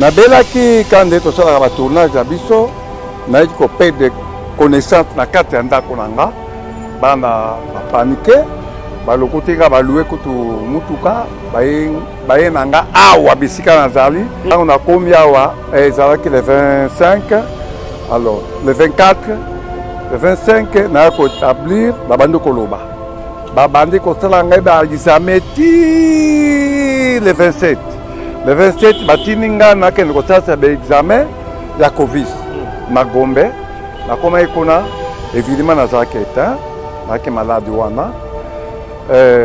nabelaki kande tosalaka batournage ya biso nayaki koperdre connaissance na kati ya ndako na nga bana bapanike balokotika balue kutu mutuka baye na nga awa bisika nazali ntango nakomi awa ezalaki le 25 alors le 24 le 25 naya koétablir babandi koloba babandi kosala ngai baexame ti le 27 le 27 batindi nga nakende kosalisa baexame ya covid na Gombe nakomaki kuna évidemment nazalaki éteint nayaki malade wana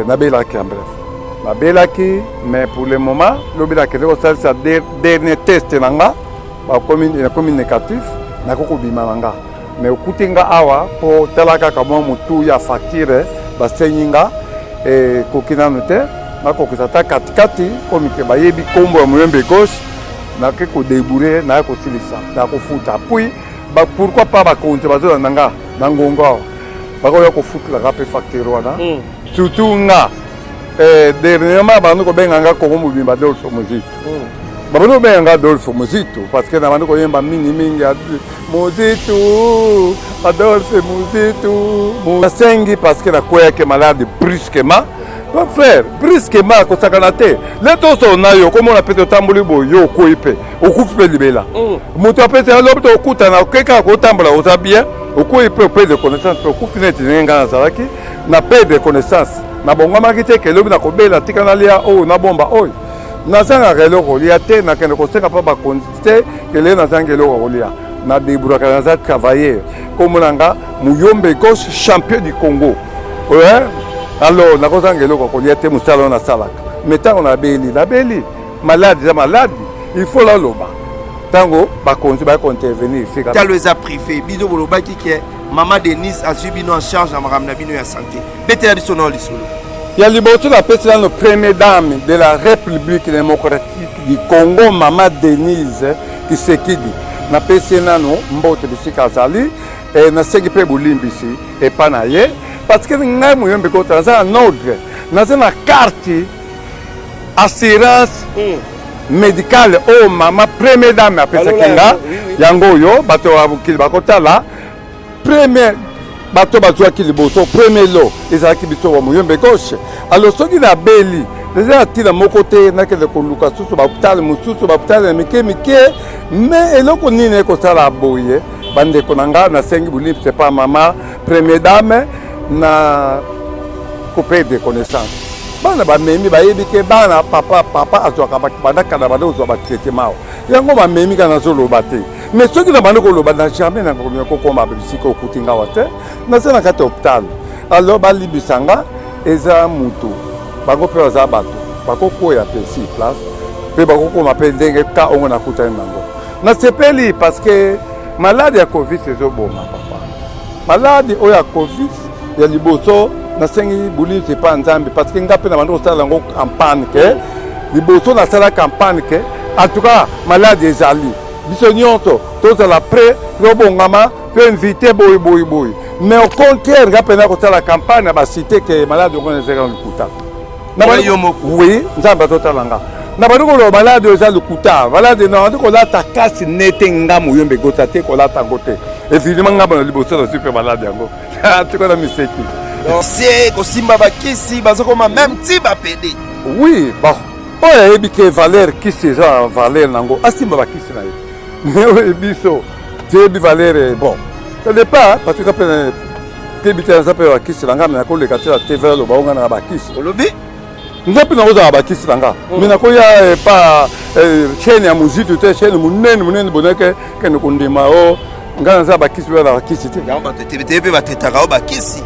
nabelaki en bref nabelaki mais pour le moment lobi nakende kosalisa dernier test na nga nakomi négatif nakoki kobima na nga mais okuti nga awa mpo tala kaka mwa motu ya facture basengi nga ekoki nanu te nakokisa ata katikati komike bayebi nkombo ya moyembe gauche nake kodebourre naye kosilisa nakofuta puis pourquoi pas bakonzi bazolanda nga na ngongo awa bakoya kofutelaka mpe facture wana surtout nga dernièrement bandi kobenga nga kongo mobimba Adolphe Muzito babandi kobenga nga Adolphe Muzito parce que nabandi koyemba mingi Muzito Adolphe Muzito nasengi parce que nakweyaki malade brusquement mon frère brusquement kosakana te letoso na yo komona mpe totamboli boye yo okoyi mpe okufi mpe libela moto apesi alobi to okutana okekaka kotambola oza bien okoyi mpe opede connaissance mpe okufi neti ndenge ngai nazalaki na pede connaissance nabongwamaki te ke elobi nakobela tika nalia oyo nabomba oyo nazangaka eloko kolia te nakende kosenga mpa bakonzi te kele nazanga eloko kolia nadeburaka naza travailleur komona nga muyombe gauche champion du Congo alors nakozanga eloko kolia te mosala oyo nasalaka mais ntango nabeli maladi eza maladi il faut laloba ntango bakonzi bakointervenir talo eza privé bino bolobaki ke mama Denise azwi bino en charge na makambo na bino ya santé betela biso nao lisolo ya liboso napesi nano première dame de la République démocratique du Congo mama Denise Tshisekedi napesi nano mbote bisika azali nasengi mpe bolimbisi epa na ye parce que ngai moyembe kota naza na ordre naza na carte assurance médicale oyo mama première dame apesaki nga yango oyo bato ya mokili bakotala premier bato bazwaki liboso premier lo ezalaki biso wa moyembe gauche alors soki nabeli eza na ntina moko te nakende koluka susu bahopitale mosusu bahopitale ya mike mais eloko nini ekosala boye bandeko na nga nasengi bolimbisi epa mama première dame na kopede connaissance bana bamemi bayebi ke bana papa azwaka bandaka na banda ozwa batraitement yango bamemi kana nazoloba te mais soki na banda koloba na jamais nakomi kokoma bisika okuti ngawa te naza na kati ya hôpital alors balibisa nga eza mutu bango mpe baza bato bakokwea mpe si place mpe bakokoma mpe ndenge ka ongo nakutani nango nasepeli parce que maladi ya covid ezoboma papa maladi oyo ya covid ya liboso nasengi bolinzi epa nzambe parce que nga mpe na bandi kosala yango campagne ke liboso nasala campagne ke en tout cas maladi ezali biso nyonso tozala prêt tobongama to invité boye mais au contraire nga mpe na kosala campagne ya basite ke maladi yango ezaka likuta oui nzambe atotala nga na bandi koloba maladi oyo eza likuta maladi na bandi kolata kasi nete nga moyembe gota te kolata yango te évidemment nga bana liboso nazwi mpe maladi yango tukona miseki c'est kosimba bakisi bazokoma même ti bapede oui bon oyo ayebi ke valeur kisi eza valeur nango asimba bakisi na ye mais oyo biso toyebi valeur bon ça dépend parce que mpe teyebi te naza mpe bakisi na nga me nakoleka te na tv aloba onga na bakisi olobi nga mpe nakozala bakisi na nga me nakoya pa chaîne ya muziki te chaîne monene boneke kende kondima o nga naza bakisi mpe na bakisi te yango bato etebeteye mpe batetaka o bakisi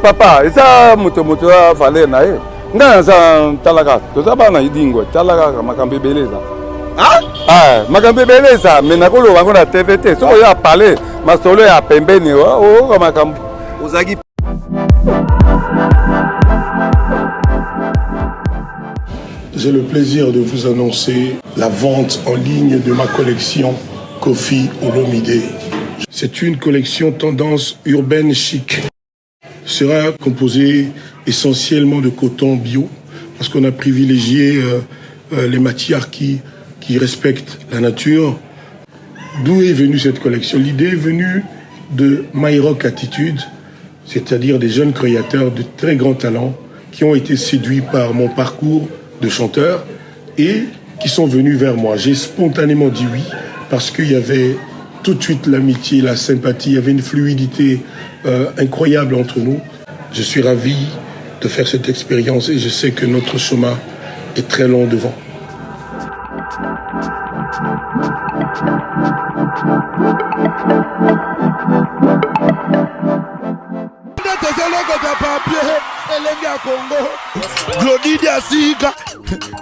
papa eza moto ya valeur na ye nga naza talaka toza bana idingwe talaka makambo ebele eza makambo ebele eza me nakoloba yango na tv te soki oyo apale masolo ya pembeni oyoka makambo ozalaki J'ai le plaisir de vous annoncer la vente en ligne de ma collection Kofi Olomide. C'est une collection tendance urbaine chic. Sera composée essentiellement de coton bio parce qu'on a privilégié les matières qui qui respectent la nature. D'où est venue cette collection? L'idée est venue de My Rock Attitude, c'est-à-dire des jeunes créateurs de très grands talents qui ont été séduits par mon parcours de chanteur et qui sont venus vers moi. J'ai spontanément dit oui parce qu'il y avait tout de suite l'amitié, la sympathie, il y avait une fluidité incroyable entre nous. Je suis ravi de faire cette expérience et je sais que notre chemin est très long devant. Glody Diasiga,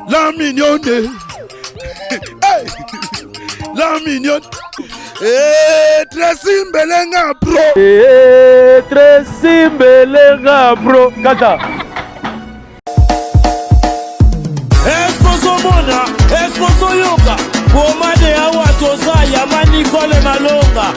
la mignonne, la mignonne, Tracy Mbelenga bro, Tracy Mbelenga bro, kata. Esposo mona, esposo yoka, pomade awa toza yama Nicole Malonga.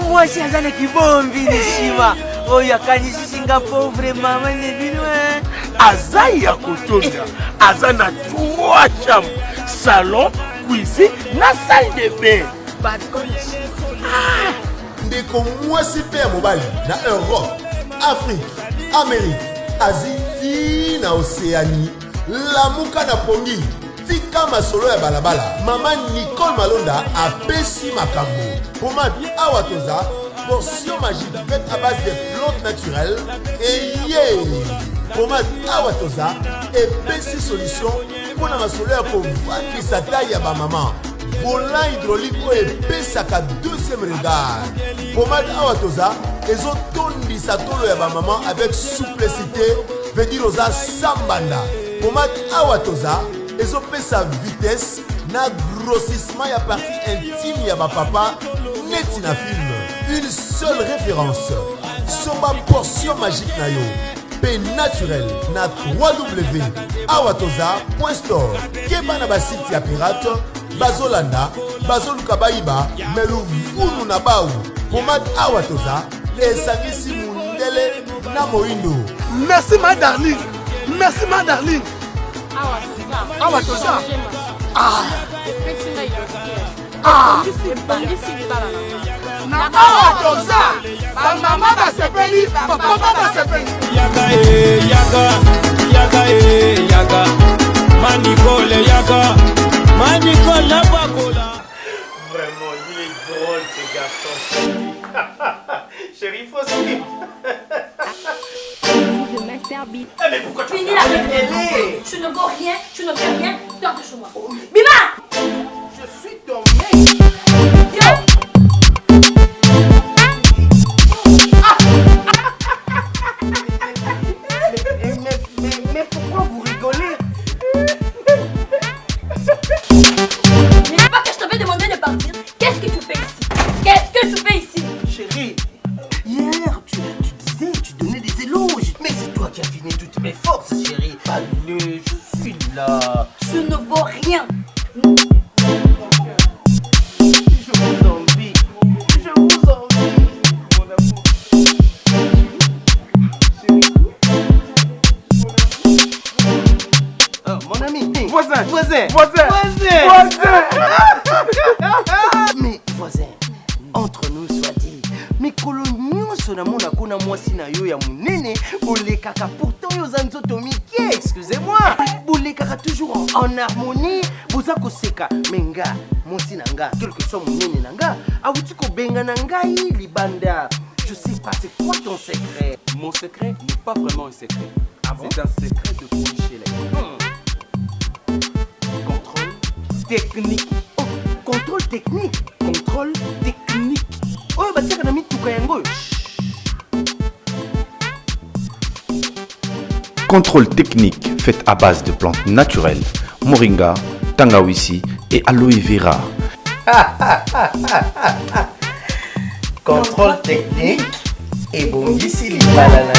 Moi si azana kibombi nishima oya kanisi Singapore vraiment mane binwe Azaya kotonda azana 3 chambres, salon, cuisine na salle de bain. Ndeko mwasi pe ya mobali na Europe, Afrique, Amérique, Asie na Océanie, lamuka na pongi tika masolo ya balabala. Mama Nicole Malonda apesi makambo. Pomade Awatoza, portion magique faite à base de plantes naturelles. Et yeah! Pomade Awatoza, épaisse solution pour la masolo ya kovandisa taille ya ba maman. Volant hydraulique ou épaisse à 2e regard. Pomade Awatoza, ezotondisa tolo ya ba maman avec souplicité, veut dire oza sambanda. Pomade Awatoza, ezopesa vitesse na grossissement ya partie intime ya ba papa neti na film. Une seule référence, soba portion magique na yo pe naturel na www.awatoza.store. Keba na basite ya pirate bazolanda bazoluka bayiba melu unu na bawu. Pomade Awatoza esangisi mundele na moindo. Merci ma darling, merci ma darling. Awatoza. Na Awatoza, ba mama ba sepeli, ba papa ba sepeli. Yaga yaga, Manicole yaga, Manicole la bakola. Vraiment, il est drôle ce garçon. Chérie, faut suivre. Mais pourquoi tu finis la réunion? Tu ne vaux rien, tu ne fais rien, sors de chez moi. Bima! Je suis ton mec. Yo! Mais pourquoi vous rigolez? Mais pas que je t'avais demandé de partir. Qu'est-ce que tu fais ici? Qu'est-ce que tu fais ici? Chérie, hier tu disais, tu donnais des éloges. Mais c'est toi qui as fini toutes mes forces, chérie. Allez, je suis là. Tu ne vaux rien. Je vous envie. Je vous envie. Mon amour. Oh, mon ami. Voisin. Mais voisin, entre nous soit dit, mais coloniaux sonamona kuna mwasi na yo ya munene, bolekaka pourtant yo zanzoto mike, excusez-moi, bolekaka toujours en harmonie, boza koseka, menga, mwasi nanga, quel que soit munene nanga, awuti ko benga nangai libanda. Je sais pas, c'est quoi ton secret? Mon secret n'est pas vraiment un secret. C'est un secret de Polichelek. Contrôle technique. Oh, contrôle technique. Contrôle technique. Oh, bah tiens, on a mis tout kayango. Contrôle technique fait à base de plantes naturelles, moringa, tangawisi et aloe vera. Contrôle technique et bon ici les bananes.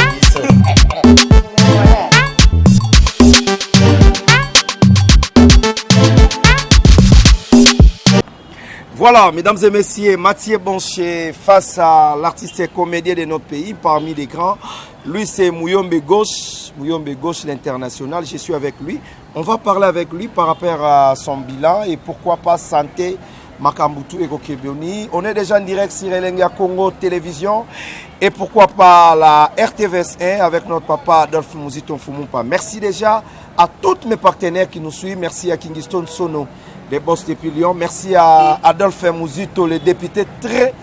Voilà, mesdames et messieurs, Mathieu Boncher face à l'artiste et comédien de notre pays, parmi les grands. Lui, c'est Muyombe Gauche, l'international. Je suis avec lui. On va parler avec lui par rapport à son bilan et pourquoi pas santé, Makambutu et Gokebioni. On est déjà en direct sur Elenga Congo Télévision et pourquoi pas la RTVS 1 avec notre papa Adolphe Mouzito Fumumpa. Merci déjà à tous mes partenaires qui nous suivent. Merci à Kingston Sono, les boss depuis Lyon. Merci à Adolphe Mouzito, le député très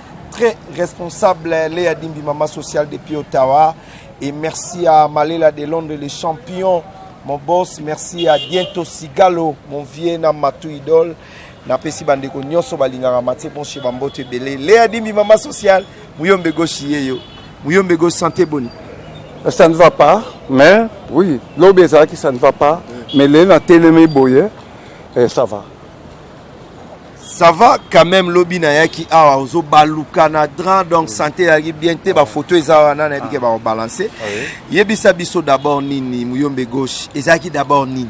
responsable, Léa Dimbi Mama Social depuis Ottawa. Et merci à Malela de Londres, les champions, mon boss. Merci à Diento Sigalo, mon vieux Namatou idole. Napesi bandeko nyonso balingaka Mathieu Boncher bambote belé. Léa Dimbi Mama Social, Muyombe Gauche yeyo. Muyombe Gauche santé boni. Ça ne va pas, mais oui, l'obésité qui ça ne va pas, mais les na télémé boye, ça va. Ça va quand même lobby na yaki awa ozo baluka na dran donc santé yaki bien te ba photo eza na na dike ba balancer. Yebisa biso d'abord nini Muyombe Gauche, ezaki d'abord nini.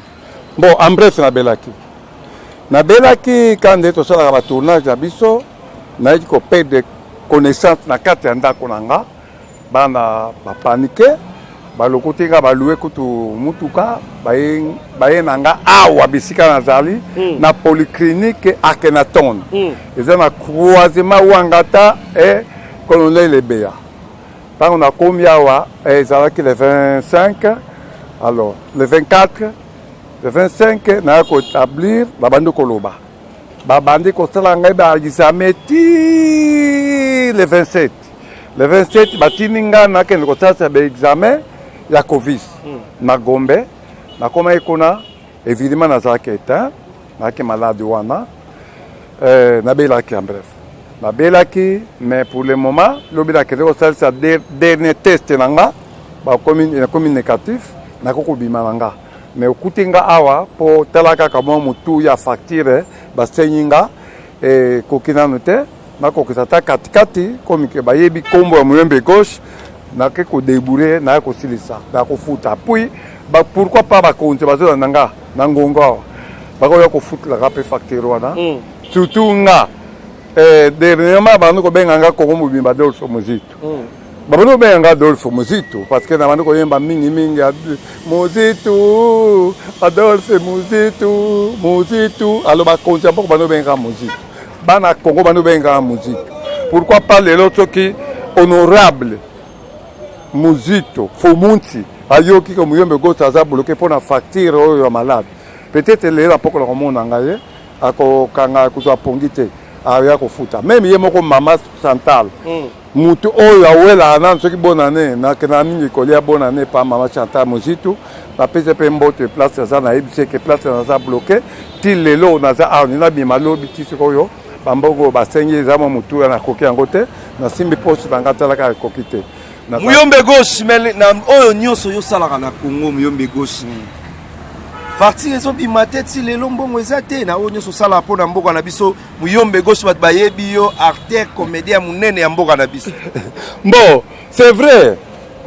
Bon, en bref na belaki. Na belaki quand de to sala ba tournage na biso, na yaki ko perdre connaissance na kati ndako nanga, bana ba paniquer. Balokotenga baloué kutu mutuka baye nanga awa bisika nazali na polyclinique Akhenaton. Ils ont croisement Wangata et colonel Lebea. Quand on a commis awa ezalaki le 25, alors le 24, le 25 na ko établir babando koloba. Babandi ko sala ngai ba examen ti le 27. Le 27 batininga na ken ko sala ba examen ya Covid na Gombe na koma ekona évidemment na zaki éteint na ke malade wana na belaki en bref na belaki mais pour le moment lobila ke ko salsa dernier test nanga ba commune négatif na ko bima nanga mais okutinga awa po talaka kama mutu ya facture ba senyinga et kokina note na ko kisata katikati comme ke bayebi kombo ya Muyombe Gauche na ke ko débourer na ko silisa na ko futa puis ba pourquoi pas ba konte bazo nanga na ngongo ba ko ya ko futa la rapé facture wana surtout nga dernièrement ba ko benga nga ko mo bimba Adolphe Mouzito ba no benga Adolphe Mouzito parce que na ba ko yemba mingi Mouzito Adolphe Mouzito alors ba konte ba no benga Mouzito bana Congo ba no benga Mouzito pourquoi pas les autres qui honorable Mouzito, Fomunti, ayoki ko Muyombe Gauche aza bloqué pour na facture oyo malade. Peut-être les rapports ko mona ngaye ako kanga kuzwa pongite aya ko futa. Même yemoko mama Chantal. Mutu oyo awela na soki bonane na kana mingi kolia bonane pa mama Chantal Mouzito. Na PCP mbote place za na ebise ke place za bloqué. Til lelo na za a na bimalo bitisi koyo. Bambogo basengi za mo mutu na koki yangote na simbi poste bangata la ka kokite. Muyombe Gauche na oyo nyonso yo salaka na Congo Muyombe Gauche. Parti ezo bimate ti lelo mbongo ezate na oyo nyonso sala po na mboka na biso Muyombe Gauche bat bayebi yo acteur comédien munene ya mboka na biso. Bon, c'est vrai.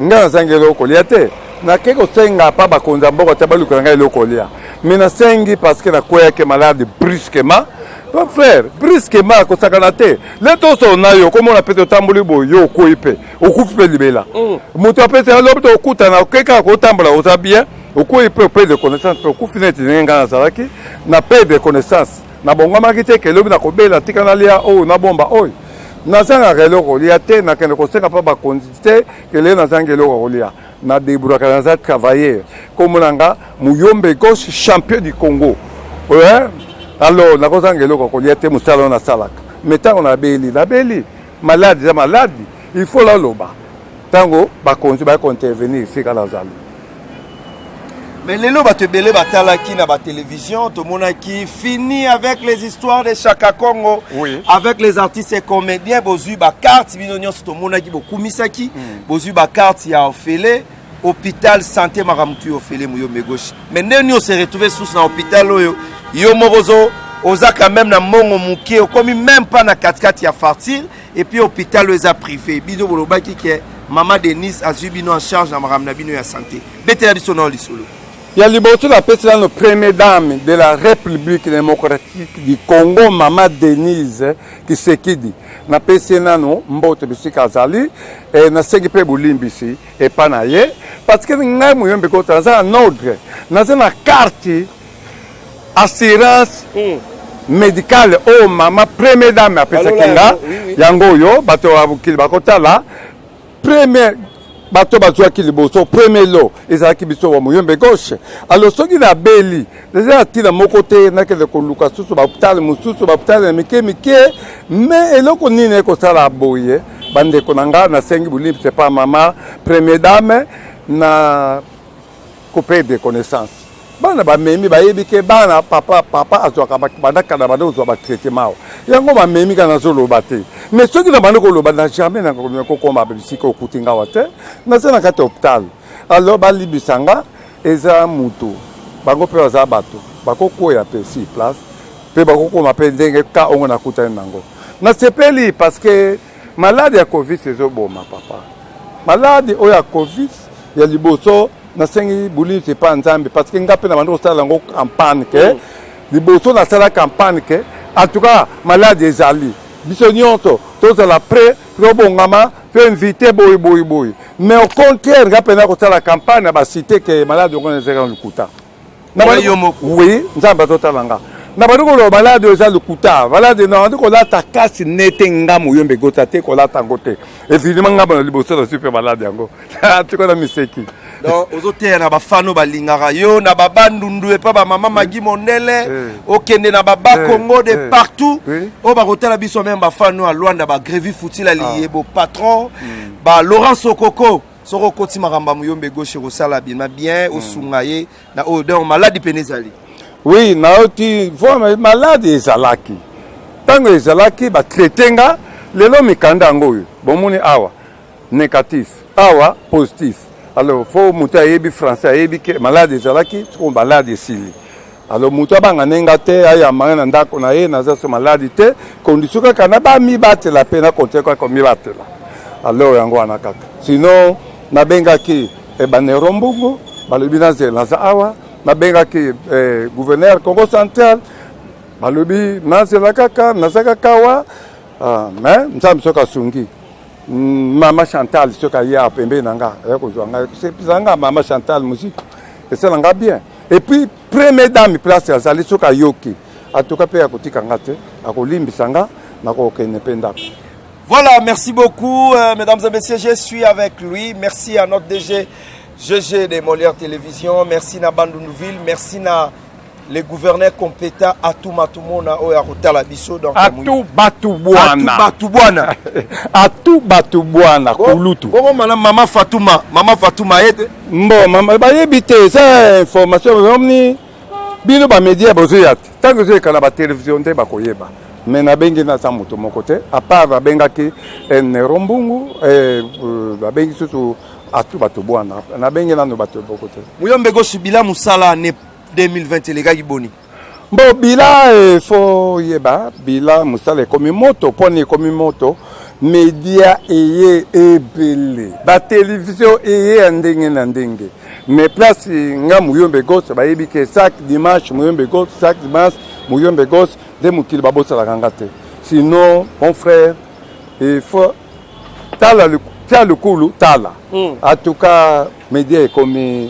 Nga zangelo kolia te. Na keko senga pa ba konza mboka ta baluka nga eloko kolia. Mais na sengi parce que na koya ke malade brusquement. Mon frère, brusquement, ko sakana te. Le to so na yo, comme on appelle tamboli bo yo ko ipe. O ku pe libela. Moto apete na lobo to kuta na keka ko tambola o bien. O ko ipe pe de connaissance, o ku fineti nga na salaki, na pe de connaissance. Na bonga makite ke lobi na ko bela tikana lia o na bomba oy. Na zanga relo ko lia te na kene ko senga pa ba kondite ke le na zanga lo ko lia. Na deburaka na za travailler. Comme nanga Muyombe Gauche champion du Congo. Ouais. Alors, la cosa angelo ko liete musala na salaka. Meta on a beli, malade, za malade, il faut la loba. Tango ba konti ba intervenir fika la zali. Mais lelo ba te belé batala ki na ba télévision, to mona ki fini avec les histoires de Chaka Congo. Oui. Avec les artistes et comédiens, bozu ba carte binonyo to mona ki bo kumisaki, bozu ba carte ya ofele. Hôpital santé Maramtu Ofele Muyombe Gauche. Mais nous on s'est retrouvé sous dans hôpital oyo. Yo morozo oza quand même na mongo muke comme même pas na 4x4 ya fartir et puis hôpital oza privé. Bido bolobaki ke maman Denise a subi en charge na Maramna bino ya santé. Betela biso na lisolo. Il y a liboso la personne, la première dame de la République démocratique du Congo, Maman Denise Kisekedi. Na personne no mbote bisika azali et na sengi pe bulimbisi et pas na ye parce que ngai muyombe ko taza en ordre. Na na carte assurance médicale oh maman première dame a pesa kinga yango yo bato abukili bakotala première bato bazwa ki liboso premier lot ezalaki biso wa muyombe gauche alors soki na beli déjà tila moko te na kele koluka susu ba hôpital mususu ba hôpital mike mais eloko nini ko sala boye bande konanga na sengi bulimbi c'est pas maman première dame na couper des connaissances bana ba memi ba yebike bana papa azwaka bandaka na bando uzwa ba traitement yango ba memi kana zolo bate mais soki na bando ko loba na jamais na ko koma bisika okutinga wate na sana kata hôpital alors ba libisanga eza mutu bango pe za bato bakoko ya pe si place pe bakoko ma pe ndenge ka ongo na kutana nango na sepeli parce que malade ya covid c'est boma papa malade o ya covid ya liboso na sengi buli c'est pas nzambe parce que ngape na bando sala ngo campagne que liboso na sala campagne que en tout cas malade ezali biso nyonso toza la pré robongama peut inviter boy mais au contraire ngape na ko sala campagne ba cité que malade on est zéro lukuta na ba yomo oui nzamba totalanga na ba ko malade eza lukuta malade na ndiko la takasi nete ngamu yombe gota te ko la tangote évidemment ngaba na liboso na super malade yango tu ko na miseki. Donc aux hôtels na bafano balingaka yo na babandundu et pas ba maman Magi Monele okende na baba Congo de partout o ba hôtel biso même bafano à Luanda ba Grévi Foutila liebo patron ba Laurent Sokoko ti maramba muyombe gauche ko sala bien au sungaye na o donc malade penezali. Oui na oti vraiment malade ezalaki tango ezalaki ba traitenga lelo mikanda ngoyo bomoni awa négatif awa positif. Alors, il faut que les Français soient malades, ils sont malades ici. Alors, les gens qui sont malades, ils sont malades, ils sont malades, la peine à compter comme ils battent. Alors, il y a un cas. Sinon, il y a un cas qui est Banerombungu, le gouverneur Congo central, mais Maman Chantal, ce qu'il y a à Pembe Nanga, c'est Maman Chantal musique, et c'est l'anga bien. Et puis, première dame, place à Zali, ce qu'il y a, en tout cas, à côté Kangate, à Kolimbi Sanga, à Kokenependa. Voilà, merci beaucoup, mesdames et messieurs, je suis avec lui. Merci à notre DG, GG de Molière Télévision, merci à Bandounouville, merci à les gouverneurs compétents à tout matumona au Yarota la biso donc à tout batubwana à tout batubwana kulutu comment maman Fatouma aide bon maman ba yebite ça information omni bino ba média bozoyat tant que c'est kana ba télévision te ba koyeba mais na bengi na sa moto mon côté à part ba bengaki en rombungu ba bengi surtout à tout batubwana na bengi na no bato côté muyombe go subila musala ne 2020 les gars qui boni. Bon bila faut yeba bila musale comme moto poni comme moto média eye ebele ba télévision eye ndenge mais place nga muyombe gos ba yebi ke chaque dimanche muyombe gos chaque dimanche muyombe gos de mukili ba bossa la kangate sinon mon frère il faut tala le kulu tala en tout cas média est comme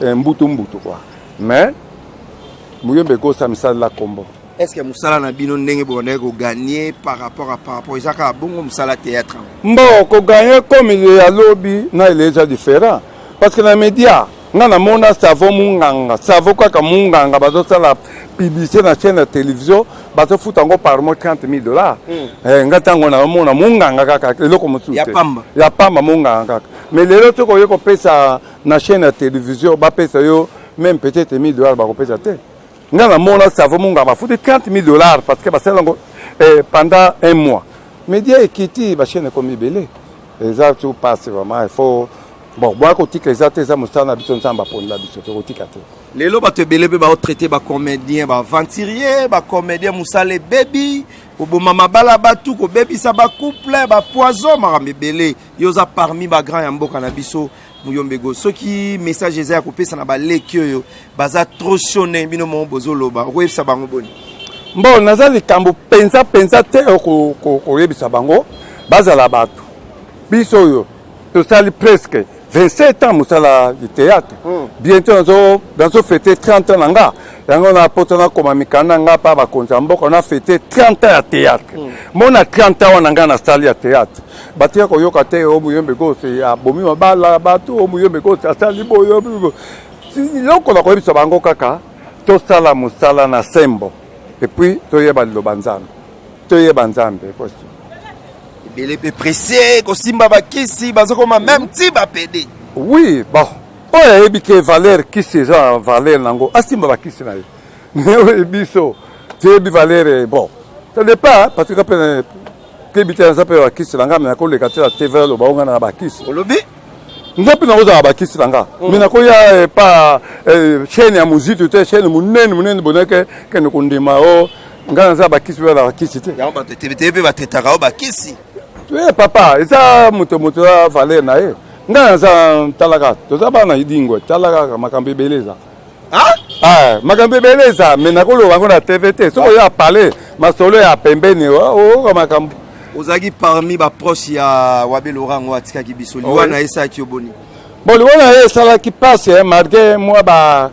mbutu quoi. Mais Muyombe Gosa misala la combo. Est-ce que Moussala na bino ndenge bonne ko gagner par rapport à bongo Moussala théâtre? Bon, ko gagner comme il y a lobby, na il est déjà différent parce que les médias ngana mona savo munganga, savo kwa munganga bazo sala publicité na chaîne de télévision, bazo futa ngo par mois $30,000. Ngata ngona mona munganga kaka eloko mutute. Ya pamba munganga kaka. Mais les autres ko yeko pesa na chaîne de télévision, ba pesa yo même peut-être $1,000 ba ko pesa te. Ngana mona savo munga ba futi $30,000 parce que ba selango pendant un mois. Média ekiti ba chaîne comme ibele. Ça tout passe vraiment il faut bon moi ko tika ezate za musana biso nzamba ponda biso to tika te. Lelo ba te belebe ba traiter ba comédien ba aventurier ba comédien Moussale baby ko bo mama bala batu ko baby sa ba couple ba poison marambe belé yoza parmi ba grand ya mboka na biso Muyombe Gauche. Ce qui message est à couper, ça n'a pas l'écueil. Baza trop choné, bino mon bozo loba. Oué ça bango boni. Bon, naza likambo penza te ko yebisa bango. Baza la bato. Biso yo. To sali presque 27 ans musala du théâtre. Bientôt dans ce fêté 30 ans nga. Yango na potana koma mikana nga pa ba konza mboko na fêté 30 ans à théâtre. Mona 30 ans nga na salle ya théâtre. Batia ko yoka te o Muyombe Gauche ya bomi mabala bato o Muyombe Gauche asali boyo. Si loko na ko yebisa bango kaka to sala musala na sembo. Et puis to yeba lobanzambe. To yeba nzambe poste. Belé pe pressé ko simba bakisi bazoko ma même ti ba pédé. Oui, bon. Oh, et que Valère qui c'est ça, Valère Nango. Asimba va qui c'est là. Mais biso, c'est bi Valère bon. Ça dépend parce que que bité ça peut qui c'est là, mais quand les quatre TV le baonga na ba qui. Olobi? Ngapi na oza ba qui c'est là. Mais na ko ya pas chaîne ya musique tu chaîne munene boneke que ne kondima o ngana za ba qui c'est là qui c'était. Ya ba te ba te tara ba qui si. Eh papa, ça moto Valère na e. Nga za talaka toza bana idingwe talaka makambe beleza makambe beleza mais nakolo bango na TVT soko ya parler masolo ya pembeni o makambo ozaki parmi ba proche ya Wabe Laurent watika ki biso liwana esa ki oboni bon liwana esa qui passe malgré moi ba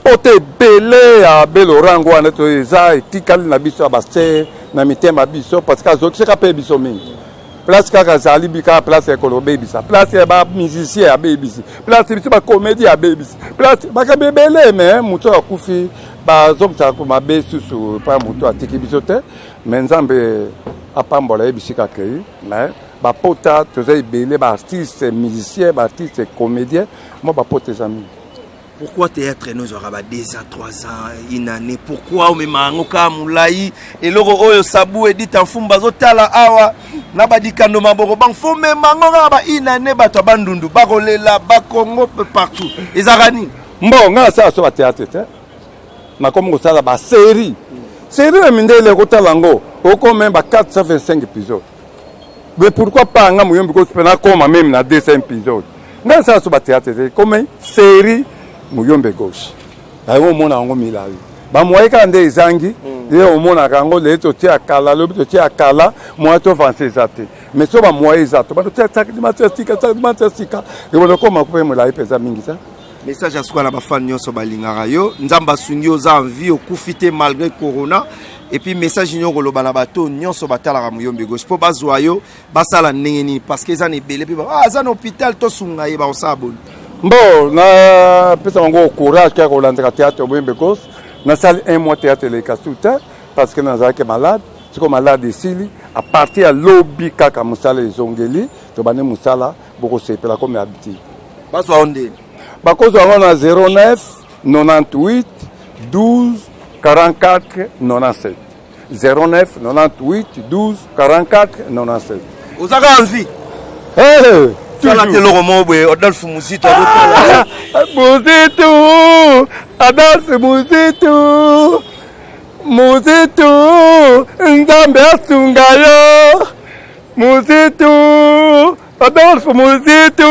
pote belé ya Wabe Laurent wana to eza etikali na biso ba se na mitema biso parce que azoki ka pe biso mingi. Place kaka zali bika place ekolo baby sa place ba musicien ya baby si place biso ba comédie ya baby si place ba ka bebele mais muto akufi ba zomta ko mabe susu pa muto atiki biso te mais nzambe apambola ebisika kei mais ba pota toza ibele ba artiste musicien ba artiste comédien moi ba pote zami. Pourquoi théâtre nous aura 2 ans, 3 ans, une année? Pourquoi au même angoka moulaï et loro oyo sabu et dit en fumba zotala awa na ba dikando maboro bang fo même angoka ba une année ba to bandundu ba rolela ba Congo partout. Ezarani. Bon, nga ça so ba théâtre te. Na comme ko sala ba série. Série na mindele ko talango. O ko même ba 425 épisodes. Mais pourquoi pas nga Muyombe Gauche pena comme même na 200 épisodes. Nga ça so ba théâtre te comme série Muyombe Gauche. Ayo mona ngo milali. Ba moyeka nde ezangi, ye omona kango le to tia kala, le to tia kala, moi to français zate. Mais so ba moye zato, ba to tia sika, e bono koma ko mo la ipeza mingi ça. Message à soi na ba fan nyonso balingara yo, nzamba sungi oza envie okufite malgré corona. Et puis message nyongo lo bana bato nyonso batala Muyombe Gauche po bazwa yo, basala nengeni parce que ça ne belé puis za na hôpital to sunga ye ba osabon. Bon, na pesa ngo courage ka ko lanza théâtre Muyombe Gauche. Na salle 1 mois théâtre les Kasuta parce que na zaki malade, c'est comme malade ici à partir à lobby kaka musala ezongeli, to bane musala boko sepela comme habitude. Bazwa onde. Bakozo on a 09 98 12 44 97. 09 98 12 44 97. Ozaka envie. Eh Sala te loro mobwe Adolphe Muzito Adolphe Muzito nzambe asungayo Muzito Adolphe Muzito.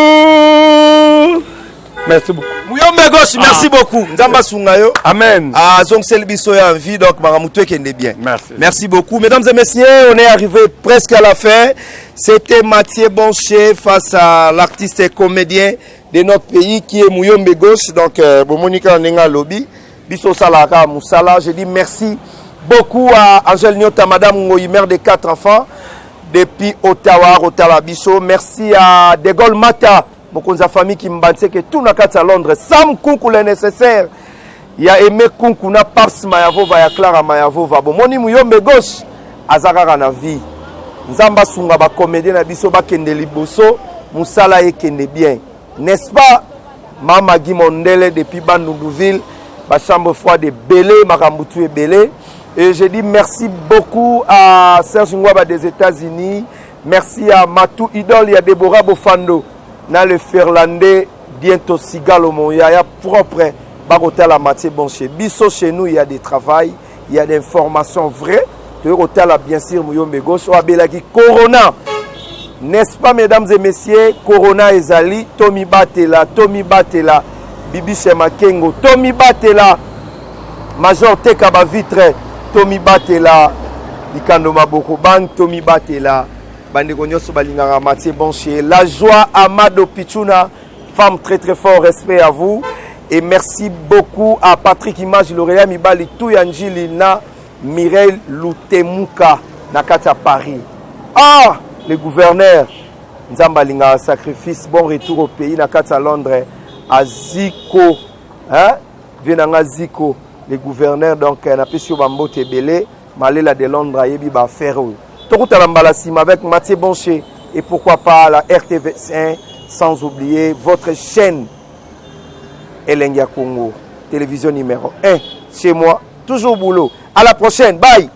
Merci beaucoup. Muyombe Gauche, merci beaucoup. Nzamba sungayo. Amen. Donc c'est le biso ya vie donc Maramoutou kende bien. Merci. Merci beaucoup. Mesdames et messieurs, on est arrivé presque à la fin. C'était Mathieu Boncher face à l'artiste et comédien de notre pays qui est Muyombe Gauche. Donc Monika Nenga Lobby, biso salaka Moussala. Je dis merci beaucoup à Angèle Nyota, Madame Ngoyi, mère de 4 enfants depuis Ottawa, Bisso. Merci à De Gaulle Mata. Beaucoup de famille qui m'banse que tout n'a qu'à Londres. Sam Kunku le nécessaire. Il y a Aimé Kunku na Pars Mayavova, ya Clara Mayavova. Bon, moni Muyombe Gauche, azakaka na vie. Nzamba sunga ba comédien na biso ba kende liboso, musala e kende bien. N'est-ce pas? Mama Guy Mondele depuis Bandundouville, ba chambre froide de Belé, Makambutu et Belé. Et je dis merci beaucoup à Serge Ngwaba des États-Unis. Merci à Matou Idol, il y a Deborah Bofando. Dans le Ferlandais, bientôt Sigalo Moyaya propre, Bagota la Mathieu Boncher. Bisso chez nous, il y a des travails, il y a des informations vraies. De Hôtel bien sûr, Muyombe Gauche, ou Abelagi Corona. N'est-ce pas, mesdames et messieurs? Corona Ezali, Tommy Batela, Bibi Makengo, Tommy Batela, Major Tekaba Vitre, Tommy Batela, Likando Maboko Bang, Tommy Batela, Bandeko Nyoso Balingara Mathieu Bonché, la joie Amado Pichuna, femme très très fort, respect à vous. Et merci beaucoup à Patrick Image, Lauréat Mibali, Touyanjili, na Mireille Lutemuka, Nakata Paris. Ah! Le gouverneur Nzambalinga sacrifice, bon retour au pays, Nakata Londres, à Ziko, hein? Vienanga Ziko, le gouverneur, donc, n'a pas su Bambo Tebele, Malela de Londres, à Yebi Bafero. Tokuta Lambalassim avec Mathieu Bonché, et pourquoi pas la RTV1, sans oublier votre chaîne Elengia Congo, télévision numéro 1, chez moi, toujours boulot. À la prochaine, bye!